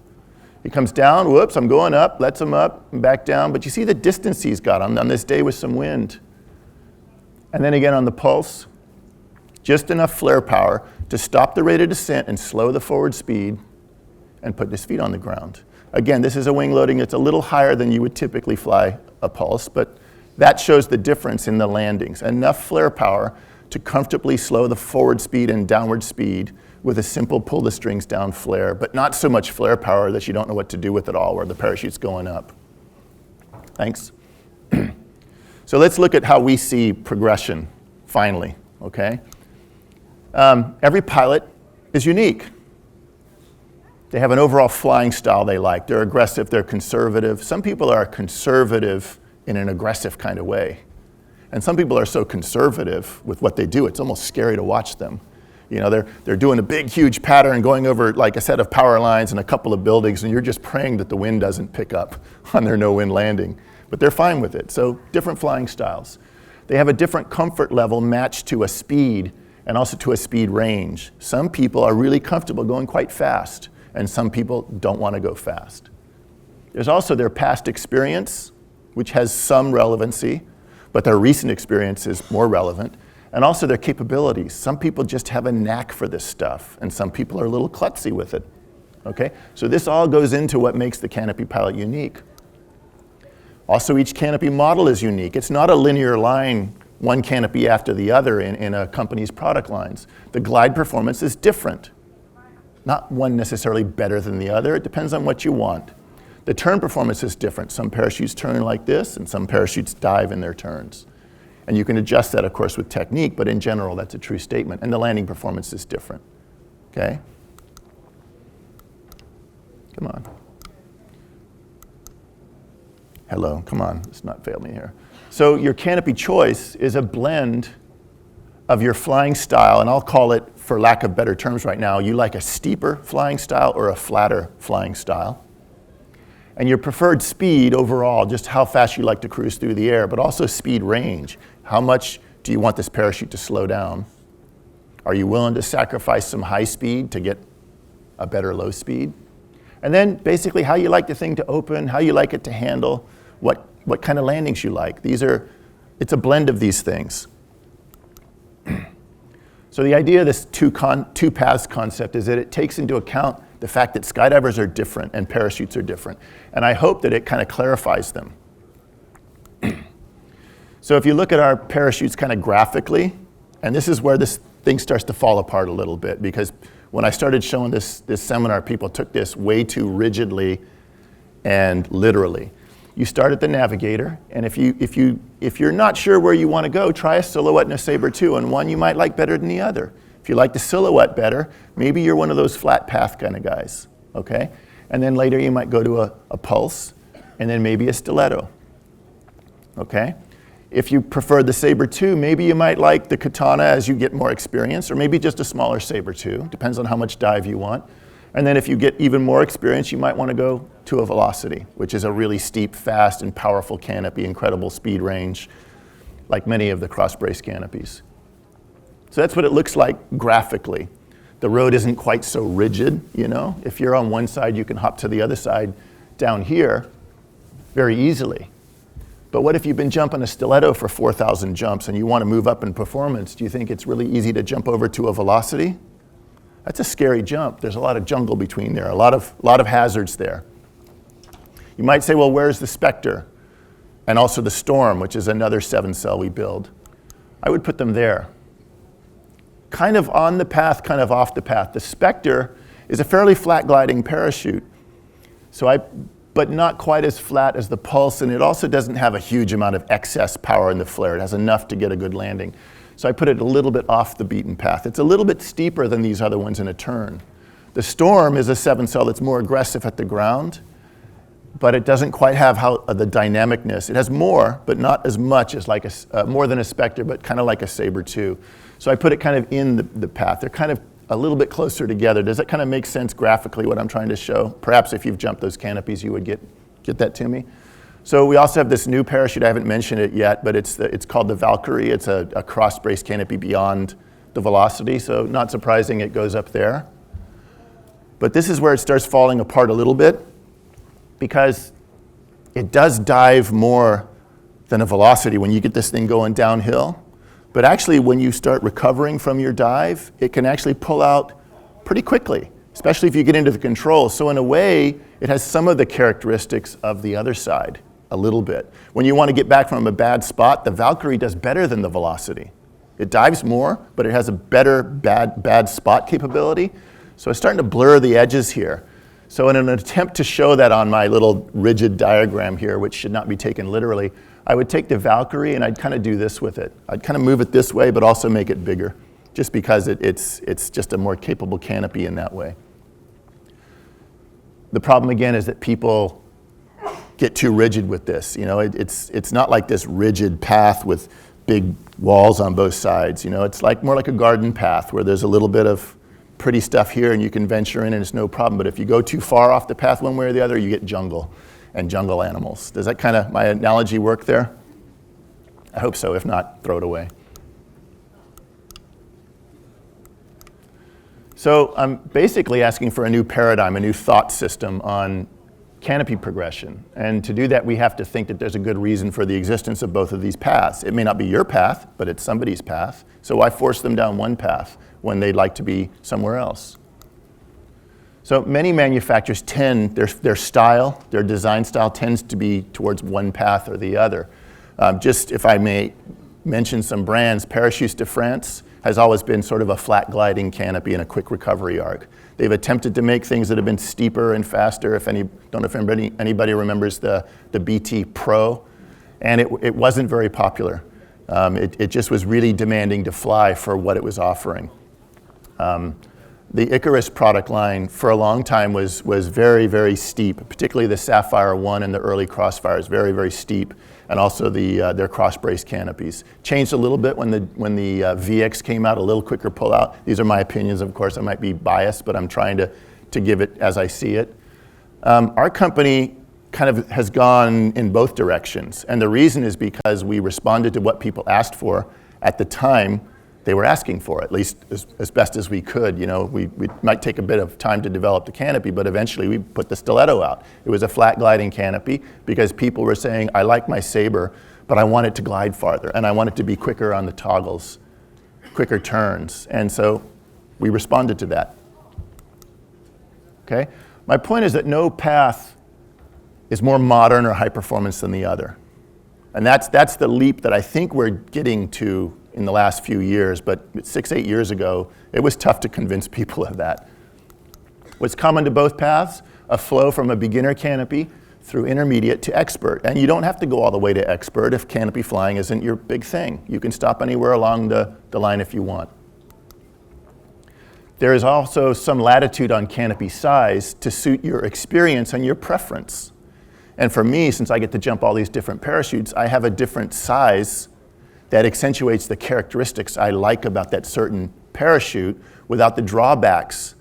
He comes down, whoops, I'm going up, lets him up, and back down. But you see the distance he's got on this day with some wind. And then again on the pulse, just enough flare power to stop the rate of descent and slow the forward speed and put his feet on the ground. Again, this is a wing loading. It's a little higher than you would typically fly a pulse, but that shows the difference in the landings. Enough flare power to comfortably slow the forward speed and downward speed with a simple pull the strings down flare, but not so much flare power that you don't know what to do with it all, where the parachute's going up. Thanks. So let's look at how we see progression, finally, okay? Every pilot is unique. They have an overall flying style they like. They're aggressive, they're conservative. Some people are conservative in an aggressive kind of way. And some people are so conservative with what they do, it's almost scary to watch them. You know, they're doing a big, huge pattern, going over like a set of power lines and a couple of buildings, and you're just praying that the wind doesn't pick up on their no-wind landing. But they're fine with it. So different flying styles. They have a different comfort level matched to a speed and also to a speed range. Some people are really comfortable going quite fast, and some people don't want to go fast. There's also their past experience, which has some relevancy, but their recent experience is more relevant, and also their capabilities. Some people just have a knack for this stuff, and some people are a little klutzy with it, okay? So this all goes into what makes the Canopy pilot unique. Also, each Canopy model is unique. It's not a linear line, one Canopy after the other in a company's product lines. The glide performance is different. Not one necessarily better than the other. It depends on what you want. The turn performance is different. Some parachutes turn like this, and some parachutes dive in their turns. And you can adjust that, of course, with technique, but in general, that's a true statement. And the landing performance is different, okay? Come on. Hello, come on, let's not fail me here. So your Canopy choice is a blend of your flying style, and I'll call it, for lack of better terms right now, you like a steeper flying style or a flatter flying style. And your preferred speed overall, just how fast you like to cruise through the air, but also speed range. How much do you want this parachute to slow down? Are you willing to sacrifice some high speed to get a better low speed? And then basically how you like the thing to open, how you like it to handle, what kind of landings you like. It's a blend of these things. So the idea of this two paths concept is that it takes into account the fact that skydivers are different and parachutes are different. And I hope that it kind of clarifies them. So if you look at our parachutes kind of graphically, and this is where this thing starts to fall apart a little bit, because when I started showing this seminar, people took this way too rigidly and literally. You start at the navigator, and if you're not sure where you want to go, try a silhouette and a Sabre 2, and one you might like better than the other. If you like the silhouette better, maybe you're one of those flat path kind of guys, okay? And then later you might go to a pulse, and then maybe a stiletto, okay? If you prefer the Sabre 2, maybe you might like the Katana as you get more experience, or maybe just a smaller Sabre 2, depends on how much dive you want. And then if you get even more experience, you might want to go to a Velocity, which is a really steep, fast, and powerful canopy, incredible speed range, like many of the cross-brace canopies. So that's what it looks like graphically. The road isn't quite so rigid, you know? If you're on one side, you can hop to the other side down here very easily. But what if you've been jumping a stiletto for 4,000 jumps and you want to move up in performance? Do you think it's really easy to jump over to a Velocity? That's a scary jump. There's a lot of jungle between there, a lot of hazards there. You might say, well, where's the Spectre? And also the Storm, which is another 7-cell we build. I would put them there. Kind of on the path, kind of off the path. The Spectre is a fairly flat gliding parachute, but not quite as flat as the Pulse, and it also doesn't have a huge amount of excess power in the flare. It has enough to get a good landing. So I put it a little bit off the beaten path. It's a little bit steeper than these other ones in a turn, The Storm is a 7-cell that's more aggressive at the ground, but it doesn't quite have the dynamicness. It has more, but not as much as like more than a Spectre, but kind of like a Sabre 2. So I put it kind of in the path. They're kind of a little bit closer together. Does that kind of make sense graphically, what I'm trying to show? Perhaps if you've jumped those canopies, you would get that to me. So we also have this new parachute. I haven't mentioned it yet, but it's called the Valkyrie. It's a cross-brace canopy beyond the Velocity, so not surprising it goes up there. But this is where it starts falling apart a little bit, because it does dive more than a Velocity when you get this thing going downhill. But actually, when you start recovering from your dive, it can actually pull out pretty quickly, especially if you get into the controls. So in a way, it has some of the characteristics of the other side, a little bit. When you want to get back from a bad spot, the Valkyrie does better than the Velocity. It dives more, but it has a better bad spot capability. So it's starting to blur the edges here. So in an attempt to show that on my little rigid diagram here, which should not be taken literally, I would take the Valkyrie and I'd kind of do this with it. I'd kind of move it this way, but also make it bigger, just because it's just a more capable canopy in that way. The problem again is that people get too rigid with this. You know, it's not like this rigid path with big walls on both sides. You know, it's like more like a garden path where there's a little bit of pretty stuff here and you can venture in and it's no problem. But if you go too far off the path one way or the other, you get jungle and jungle animals. Does that kind of, my analogy work there? I hope so. If not, throw it away. So I'm basically asking for a new paradigm, a new thought system on canopy progression. And to do that, we have to think that there's a good reason for the existence of both of these paths. It may not be your path, but it's somebody's path. So why force them down one path when they'd like to be somewhere else? So many manufacturers tend, their style, their design style tends to be towards one path or the other. Just if I may mention some brands, Parachutes de France has always been sort of a flat gliding canopy and a quick recovery arc. They've attempted to make things that have been steeper and faster. Don't know if anybody remembers the BT Pro, and it wasn't very popular. It just was really demanding to fly for what it was offering. The Icarus product line for a long time was very, very steep, particularly the Sapphire 1 and the early Crossfires, very, very steep, and also their cross-brace canopies. Changed a little bit when the VX came out, a little quicker pull-out. These are my opinions, of course. I might be biased, but I'm trying to give it as I see it. Our company kind of has gone in both directions, and the reason is because we responded to what people asked for at the time they were asking for, at least as best as we could. You know, we might take a bit of time to develop the canopy, but eventually we put the Stiletto out. It was a flat gliding canopy because people were saying, I like my Sabre, but I want it to glide farther, and I want it to be quicker on the toggles, quicker turns. And so we responded to that. Okay? My point is that no path is more modern or high performance than the other. And that's the leap that I think we're getting to in the last few years, but 6-8 years ago, it was tough to convince people of that. What's common to both paths? A flow from a beginner canopy through intermediate to expert. And you don't have to go all the way to expert if canopy flying isn't your big thing. You can stop anywhere along the line if you want. There is also some latitude on canopy size to suit your experience and your preference. And for me, since I get to jump all these different parachutes, I have a different size that accentuates the characteristics I like about that certain parachute without the drawbacks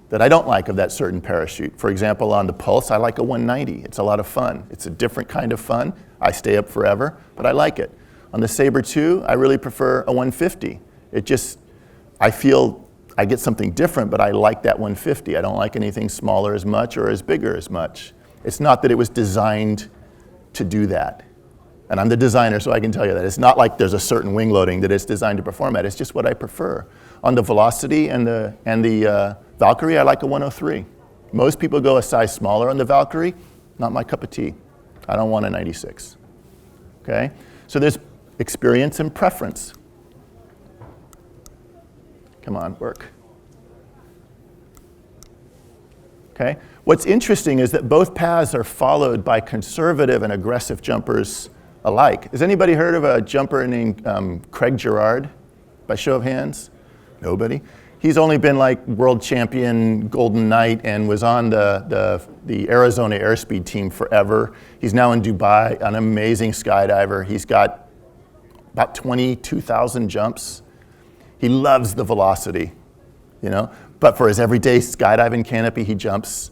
that I don't like of that certain parachute. For example, on the Pulse, I like a 190. It's a lot of fun. It's a different kind of fun. I stay up forever, but I like it. On the Sabre 2, I really prefer a 150. I feel I get something different, but I like that 150. I don't like anything smaller as much or as bigger as much. It's not that it was designed to do that. And I'm the designer, so I can tell you that. It's not like there's a certain wing loading that it's designed to perform at. It's just what I prefer. On the Velocity and the Valkyrie, I like a 103. Most people go a size smaller on the Valkyrie. Not my cup of tea. I don't want a 96. Okay? So there's experience and preference. Come on, work. Okay? What's interesting is that both paths are followed by conservative and aggressive jumpers alike. Has anybody heard of a jumper named Craig Girard, by show of hands? Nobody? He's only been like world champion Golden Knight and was on the Arizona airspeed team forever. He's now in Dubai, an amazing skydiver. He's got about 22,000 jumps. He loves the velocity, you know? But for his everyday skydiving canopy, he jumps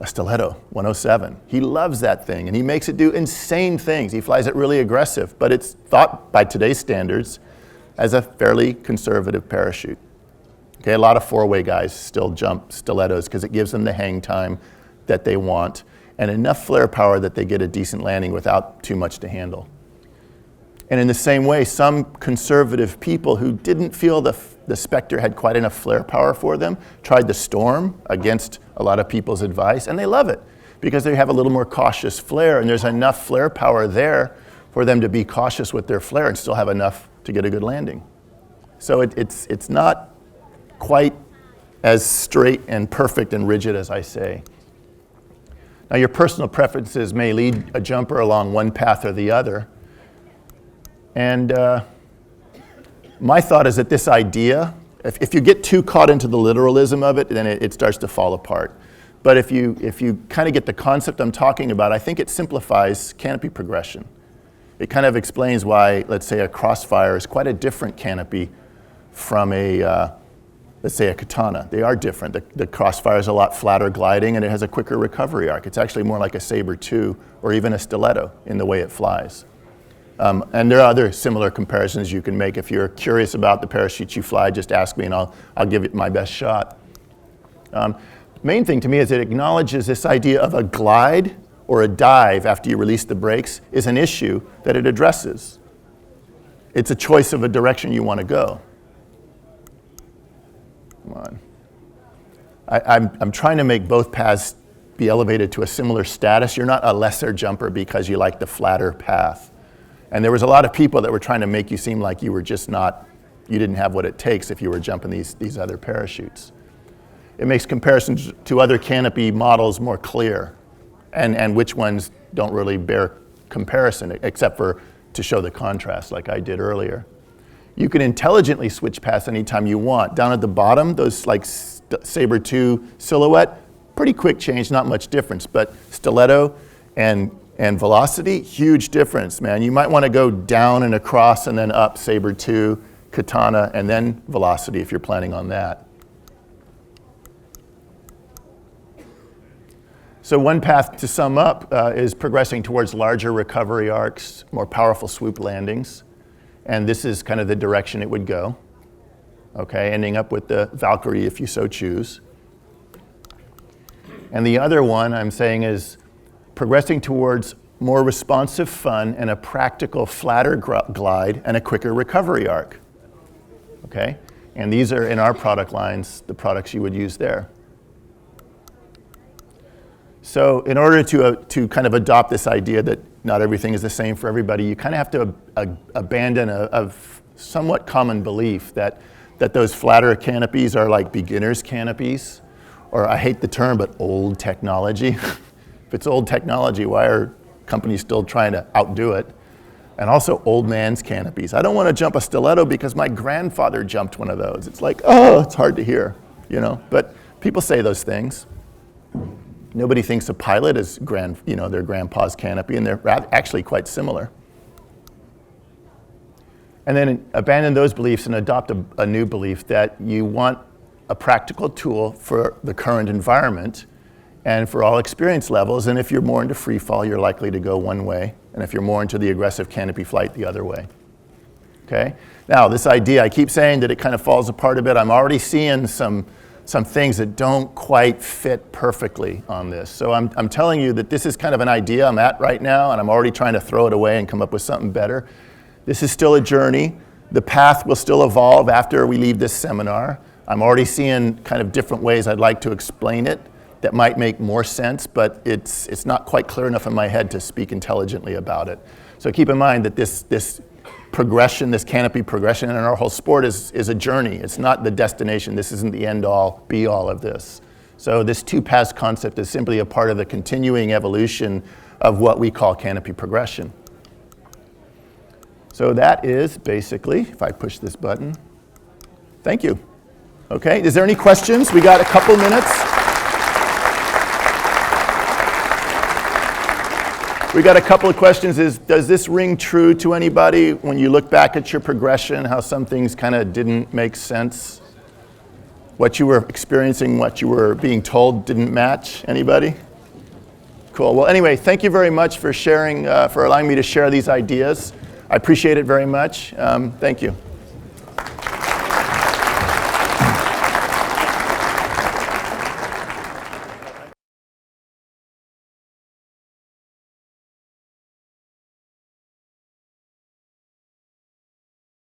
a stiletto, 107. He loves that thing, and he makes it do insane things. He flies it really aggressive, but it's thought by today's standards as a fairly conservative parachute. Okay, a lot of four-way guys still jump stilettos because it gives them the hang time that they want and enough flare power that they get a decent landing without too much to handle. And in the same way, some conservative people who didn't feel the Spectre had quite enough flare power for them tried the Storm against a lot of people's advice, and they love it because they have a little more cautious flare, and there's enough flare power there for them to be cautious with their flare and still have enough to get a good landing. So it's not quite as straight and perfect and rigid as I say. Now, your personal preferences may lead a jumper along one path or the other. And my thought is that this idea, if you get too caught into the literalism of it, then it starts to fall apart. But if you kind of get the concept I'm talking about, I think it simplifies canopy progression. It kind of explains why, let's say, a Crossfire is quite a different canopy from a, let's say, a Katana. They are different. The Crossfire is a lot flatter gliding, and it has a quicker recovery arc. It's actually more like a Sabre 2 or even a Stiletto in the way it flies. And there are other similar comparisons you can make. If you're curious about the parachutes you fly, just ask me and I'll give it my best shot. Main thing to me is it acknowledges this idea of a glide or a dive after you release the brakes is an issue that it addresses. It's a choice of a direction you want to go. Come on. I'm trying to make both paths be elevated to a similar status. You're not a lesser jumper because you like the flatter path. And there was a lot of people that were trying to make you seem like you were just not, you didn't have what it takes if you were jumping these other parachutes. It makes comparisons to other canopy models more clear, and which ones don't really bear comparison, except for to show the contrast like I did earlier. You can intelligently switch paths anytime you want. Down at the bottom, those like Sabre 2 silhouette, pretty quick change, not much difference, but Stiletto and velocity, huge difference, man. You might want to go down and across and then up Sabre 2, Katana, and then velocity if you're planning on that. So one path to sum up is progressing towards larger recovery arcs, more powerful swoop landings. And this is kind of the direction it would go. Okay, ending up with the Valkyrie if you so choose. And the other one I'm saying is progressing towards more responsive fun and a practical flatter glide and a quicker recovery arc. Okay? And these are in our product lines, the products you would use there. So in order to kind of adopt this idea that not everything is the same for everybody, you kind of have to abandon a somewhat common belief that those flatter canopies are like beginner's canopies, or I hate the term, but old technology. If it's old technology, why are companies still trying to outdo it? And also old man's canopies. I don't want to jump a Stiletto because my grandfather jumped one of those. It's like, oh, it's hard to hear, you know? But people say those things. Nobody thinks a pilot is their grandpa's canopy, and they're actually quite similar. And then abandon those beliefs and adopt a new belief that you want a practical tool for the current environment and for all experience levels. And if you're more into free fall, you're likely to go one way. And if you're more into the aggressive canopy flight, the other way. Okay? Now, this idea, I keep saying that it kind of falls apart a bit. I'm already seeing some things that don't quite fit perfectly on this. So I'm telling you that this is kind of an idea I'm at right now, and I'm already trying to throw it away and come up with something better. This is still a journey. The path will still evolve after we leave this seminar. I'm already seeing kind of different ways I'd like to explain it that might make more sense, but it's not quite clear enough in my head to speak intelligently about it. So keep in mind that this progression, this canopy progression in our whole sport is a journey. It's not the destination. This isn't the end-all, be-all of this. So this two-pass concept is simply a part of the continuing evolution of what we call canopy progression. So that is basically, if I push this button, thank you. Okay, is there any questions? We got a couple minutes. We got a couple of questions. Does this ring true to anybody when you look back at your progression, how some things kind of didn't make sense? What you were experiencing, what you were being told didn't match? Anybody? Cool. Well, anyway, thank you very much for sharing, for allowing me to share these ideas. I appreciate it very much. Thank you.